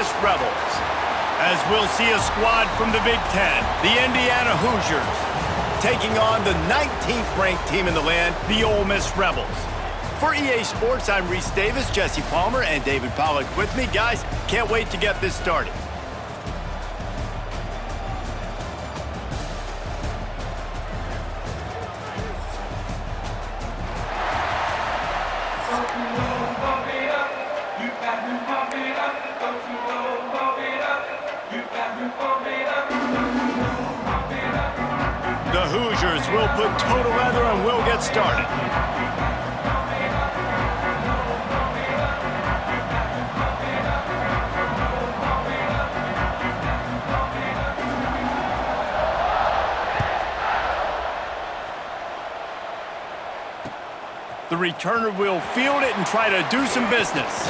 Miss Rebels. As we'll see a squad from the Big Ten, the Indiana Hoosiers, taking on the 19th ranked team in the land, the Ole Miss Rebels. For EA Sports, I'm Reese Davis, Jesse Palmer, and David Pollack with me. Guys, can't wait to get this started. The Hoosiers will put total leather and we'll get started. The returner will field it and try to do some business.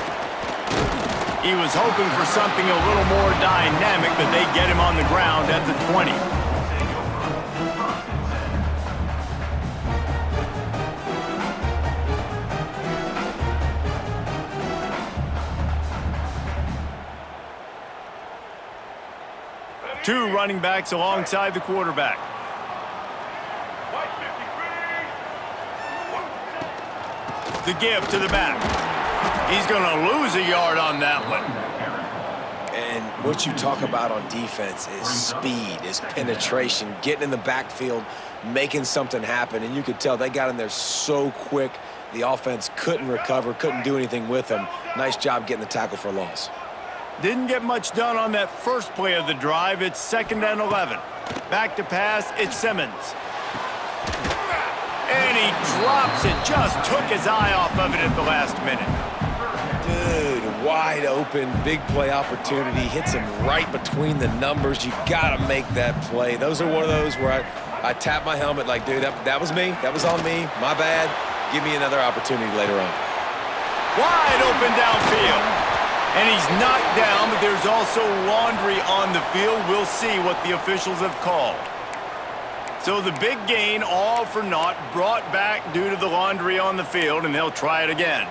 He was hoping for something a little more dynamic, but they get him on the ground at the 20. Two running backs alongside the quarterback. The give to the back. He's going to lose a yard on that one. And what you talk about on defense is speed, is penetration, getting in the backfield, making something happen. And you could tell they got in there so quick, the offense couldn't recover, couldn't do anything with them. Nice job getting the tackle for loss. Didn't get much done on that first play of the drive. It's 2nd and 11. Back to pass, it's Simmons. And he drops it, just took his eye off of it at the last minute. Dude, wide open, big play opportunity. Hits him right between the numbers. You got to make that play. Those are one of those where I tap my helmet like, dude, that was me. That was on me. My bad. Give me another opportunity later on. Wide open downfield. And he's knocked down, but there's also laundry on the field. We'll see what the officials have called. So the big gain, all for naught, brought back due to the laundry on the field, and they'll try it again.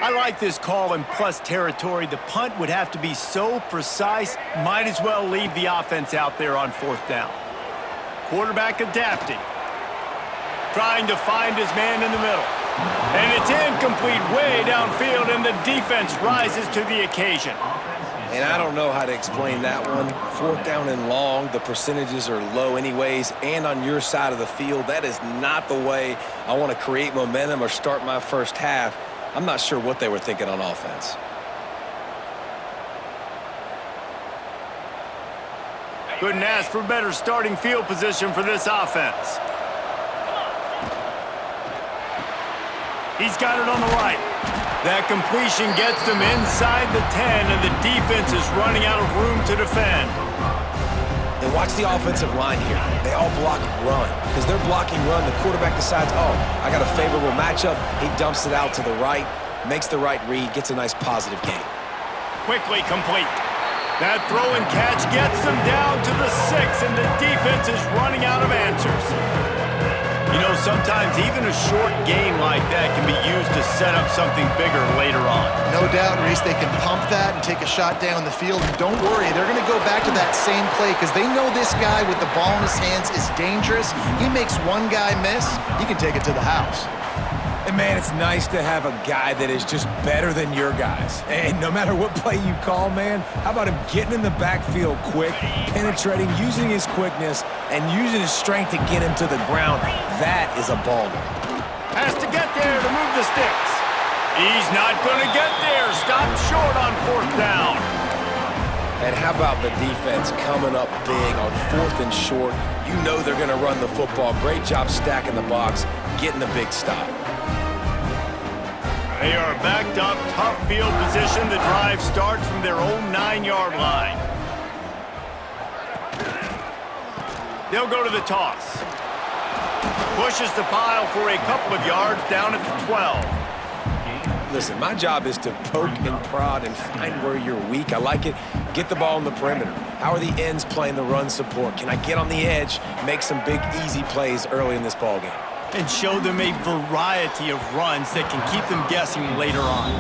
I like this call in plus territory. The punt would have to be so precise, might as well leave the offense out there on 4th down. Quarterback adapting. Trying to find his man in the middle. And it's incomplete way downfield, and the defense rises to the occasion. And I don't know how to explain that one. 4th down and long, the percentages are low anyways, and on your side of the field, that is not the way I want to create momentum or start my first half. I'm not sure what they were thinking on offense. Couldn't ask for better starting field position for this offense. He's got it on the right. That completion gets them inside the 10, and the defense is running out of room to defend. And watch the offensive line here. They all block run. Because they're blocking run, the quarterback decides, oh, I got a favorable matchup. He dumps it out to the right, makes the right read, gets a nice positive gain. Quickly complete. That throw and catch gets them down to the 6, and the defense is running out of answers. You know, sometimes even a short gain like that can be used to set up something bigger later on. No doubt, Reese, they can pump that and take a shot down the field. And don't worry, they're going to go back to that same play because they know this guy with the ball in his hands is dangerous. He makes one guy miss, he can take it to the house. And, man, it's nice to have a guy that is just better than your guys. And no matter what play you call, man, how about him getting in the backfield quick, penetrating, using his quickness, and using his strength to get him to the ground. That is a baller. Has to get there to move the sticks. He's not going to get there. Stopped short on 4th down. And how about the defense coming up big on 4th and short? You know they're going to run the football. Great job stacking the box, getting the big stop. They are backed up, tough field position. The drive starts from their own 9-yard line. They'll go to the toss. Pushes the pile for a couple of yards down at the 12. Listen, my job is to poke and prod and find where you're weak. I like it. Get the ball in the perimeter. How are the ends playing the run support? Can I get on the edge, make some big, easy plays early in this ballgame? And show them a variety of runs that can keep them guessing later on.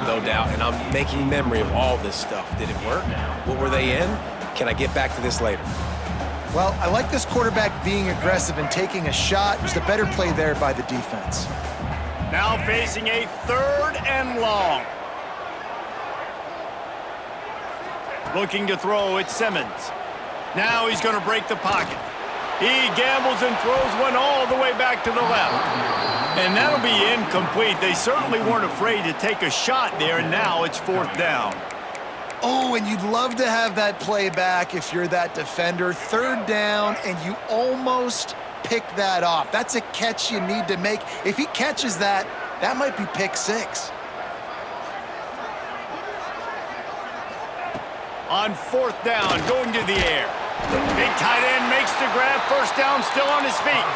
No doubt, and I'm making memory of all this stuff. Did it work? What were they in? Can I get back to this later? Well, I like this quarterback being aggressive and taking a shot. Just a better play there by the defense. Now facing a 3rd and long. Looking to throw, it's Simmons. Now he's going to break the pocket. He gambles and throws one all the way back to the left. And that'll be incomplete. They certainly weren't afraid to take a shot there, and now it's 4th down. Oh, and you'd love to have that play back if you're that defender. 3rd down, and you almost pick that off. That's a catch you need to make. If he catches that, that might be pick 6. On 4th down, going to the air. Big tight end makes the grab. 1st down, still on his feet.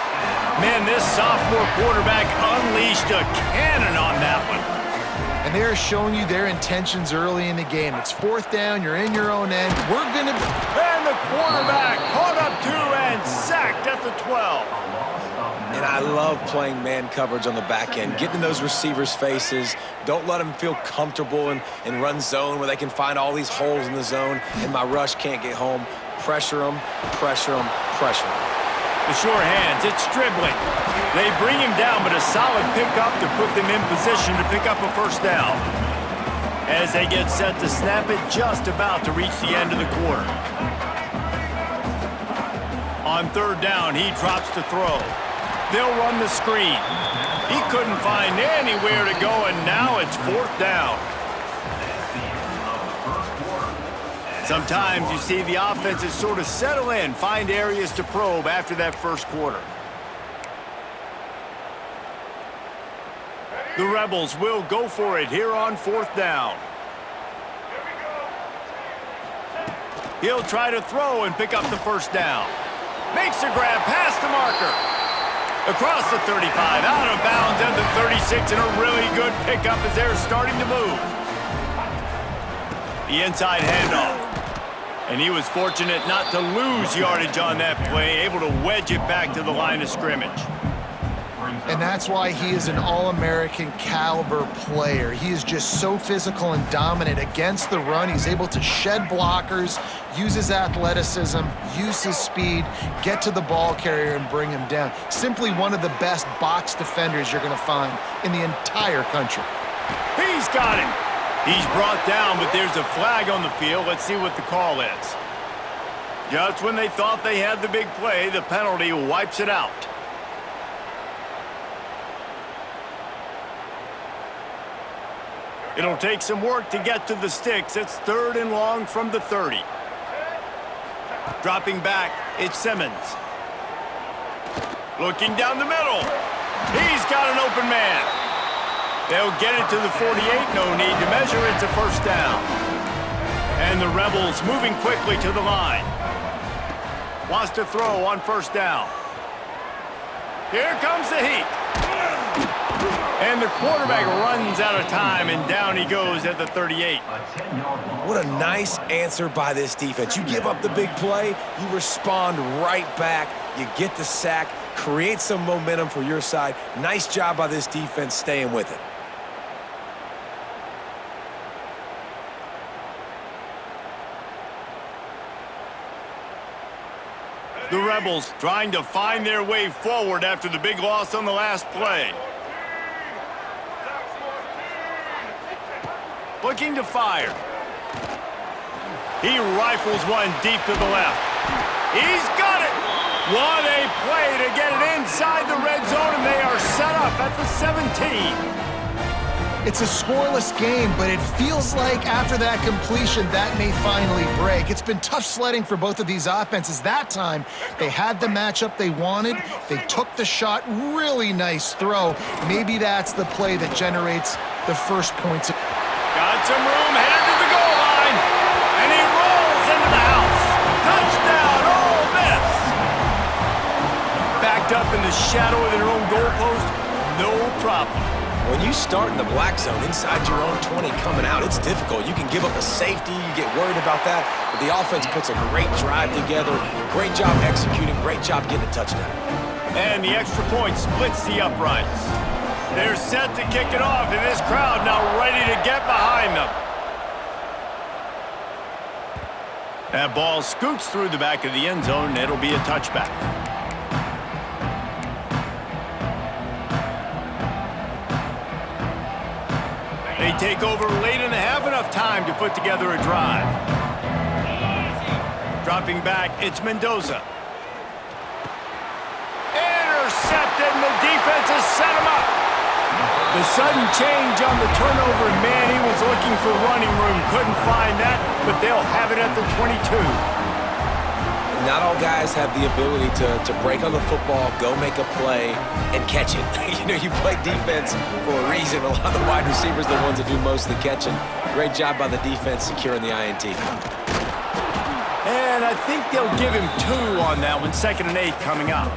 Man, this sophomore quarterback unleashed a cannon on that one. And they're showing you their intentions early in the game. It's 4th down, you're in your own end. We're going to... And the quarterback caught up to and sacked at the 12. And I love playing man coverage on the back end, getting in those receivers' faces. Don't let them feel comfortable and run zone where they can find all these holes in the zone and my rush can't get home. Pressure them, pressure them, pressure them. The sure hands, it's dribbling. They bring him down, but a solid pickup to put them in position to pick up a 1st down. As they get set to snap it, just about to reach the end of the quarter. On 3rd down, he drops to throw. They'll run the screen. He couldn't find anywhere to go, and now it's 4th down. Sometimes you see the offenses sort of settle in, find areas to probe after that 1st quarter. The Rebels will go for it here on 4th down. He'll try to throw and pick up the 1st down. Makes the grab past the marker. Across the 35, out of bounds at the 36, and a really good pickup as they're starting to move. The inside handoff. And he was fortunate not to lose yardage on that play, able to wedge it back to the line of scrimmage. And that's why he is an All-American caliber player. He is just so physical and dominant against the run. He's able to shed blockers, use his athleticism, use his speed, get to the ball carrier and bring him down. Simply one of the best box defenders you're going to find in the entire country. He's got it. He's brought down, but there's a flag on the field. Let's see what the call is. Just when they thought they had the big play, the penalty wipes it out. It'll take some work to get to the sticks. It's 3rd and long from the 30. Dropping back, it's Simmons. Looking down the middle. He's got an open man. They'll get it to the 48, no need to measure. It's a 1st down. And the Rebels moving quickly to the line. Wants to throw on 1st down. Here comes the heat. And the quarterback runs out of time, and down he goes at the 38. What a nice answer by this defense. You give up the big play, you respond right back, you get the sack, create some momentum for your side. Nice job by this defense staying with it. The Rebels trying to find their way forward after the big loss on the last play. Looking to fire. He rifles one deep to the left. He's got it! What a play to get it inside the red zone, and they are set up at the 17. It's a scoreless game, but it feels like after that completion, that may finally break. It's been tough sledding for both of these offenses. That time, they had the matchup they wanted. They took the shot. Really nice throw. Maybe that's the play that generates the first points. Got some room, headed to the goal line, and he rolls into the house. Touchdown, Ole Miss! Backed up in the shadow of their own goalpost, no problem. When you start in the black zone inside your own 20 coming out, it's difficult. You can give up a safety. You get worried about that. But the offense puts a great drive together. Great job executing. Great job getting a touchdown. And the extra point splits the uprights. They're set to kick it off, and this crowd now ready to get behind them. That ball scoots through the back of the end zone, and it'll be a touchback. They take over late in the half, enough time to put together a drive. Dropping back, it's Mendoza. Intercepted, and the defense has set him up. The sudden change on the turnover, man, he was looking for running room. Couldn't find that, but they'll have it at the 22. Not all guys have the ability to break on the football, go make a play, and catch it. You know, you play defense for a reason. A lot of the wide receivers are the ones that do most of the catching. Great job by the defense securing the INT. And I think they'll give him 2 on that one, 2nd and 8 coming up.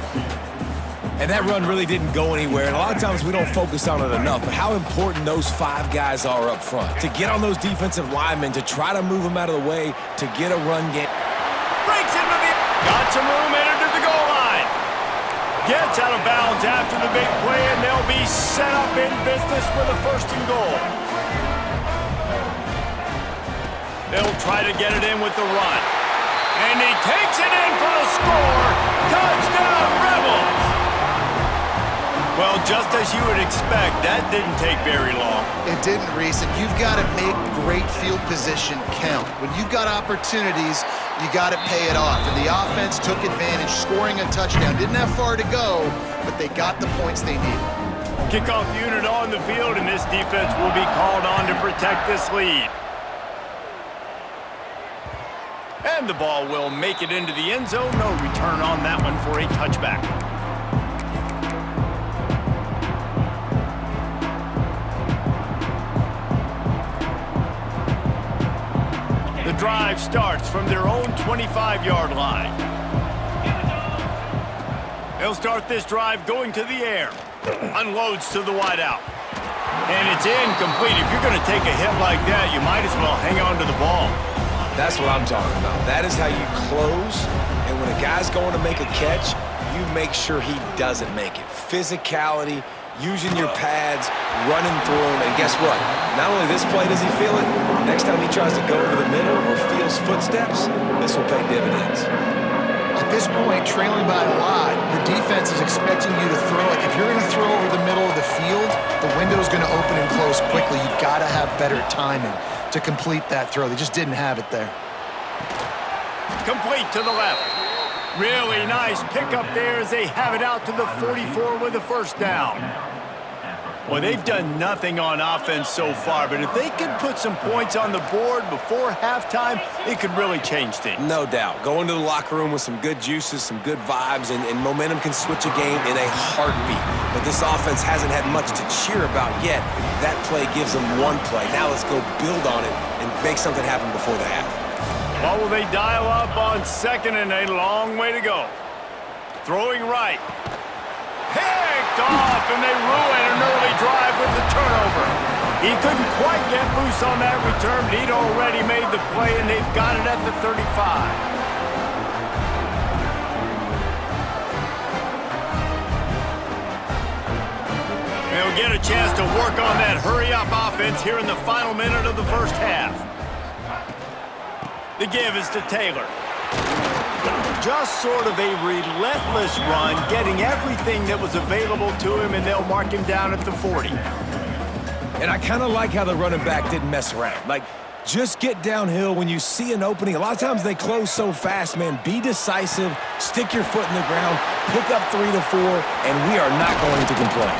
And that run really didn't go anywhere, and a lot of times we don't focus on it enough, but how important those 5 guys are up front. To get on those defensive linemen, to try to move them out of the way, to get a run game. Breaks into the... Got some room, entered to the goal line. Gets out of bounds after the big play, and they'll be set up in business with a 1st and goal. They'll try to get it in with the run. And he takes it in for the score. Touchdown, Rebels! Well, just as you would expect, that didn't take very long. It didn't, Reese, and you've got to make great field position count. When you've got opportunities, you got to pay it off. And the offense took advantage, scoring a touchdown. Didn't have far to go, but they got the points they needed. Kickoff unit on the field, and this defense will be called on to protect this lead. And the ball will make it into the end zone. No return on that one for a touchback. The drive starts from their own 25-yard line. They'll start this drive going to the air. Unloads to the wideout. And it's incomplete. If you're going to take a hit like that, you might as well hang on to the ball. That's what I'm talking about. That is how you close, and when a guy's going to make a catch, you make sure he doesn't make it. Physicality, using your pads, running through him, and guess what? Not only this play does he feel it, next time he tries to go over the middle or feels footsteps, this will pay dividends. At this point, trailing by a lot, the defense is expecting you to throw it. If you're going to throw over the middle of the field, the window's going to open and close quickly. You've got to have better timing to complete that throw. They just didn't have it there. Complete to the left. Really nice pickup there as they have it out to the 44 with a 1st down. Well, they've done nothing on offense so far, but if they could put some points on the board before halftime, it could really change things. No doubt. Go into the locker room with some good juices, some good vibes, and momentum can switch a game in a heartbeat. But this offense hasn't had much to cheer about yet. That play gives them one play. Now let's go build on it and make something happen before the half. Well, will they dial up on 2nd and a long way to go? Throwing right. Picked off, and they ruin an early drive with the turnover. He couldn't quite get loose on that return, but he'd already made the play, and they've got it at the 35. They'll get a chance to work on that hurry-up offense here in the final minute of the 1st half. The give is to Taylor. Just sort of a relentless run, getting everything that was available to him, and they'll mark him down at the 40. And I kind of like how the running back didn't mess around. Like, just get downhill when you see an opening. A lot of times they close so fast, man. Be decisive, stick your foot in the ground, pick up 3 to 4, and we are not going to complain.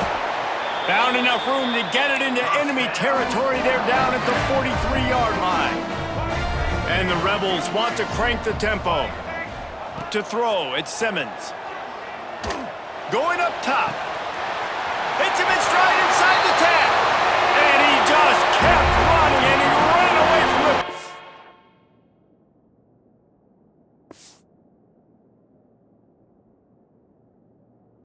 Found enough room to get it into enemy territory. They're down at the 43-yard line. And the Rebels want to crank the tempo. To throw, it's Simmons. Going up top. Hits him in stride and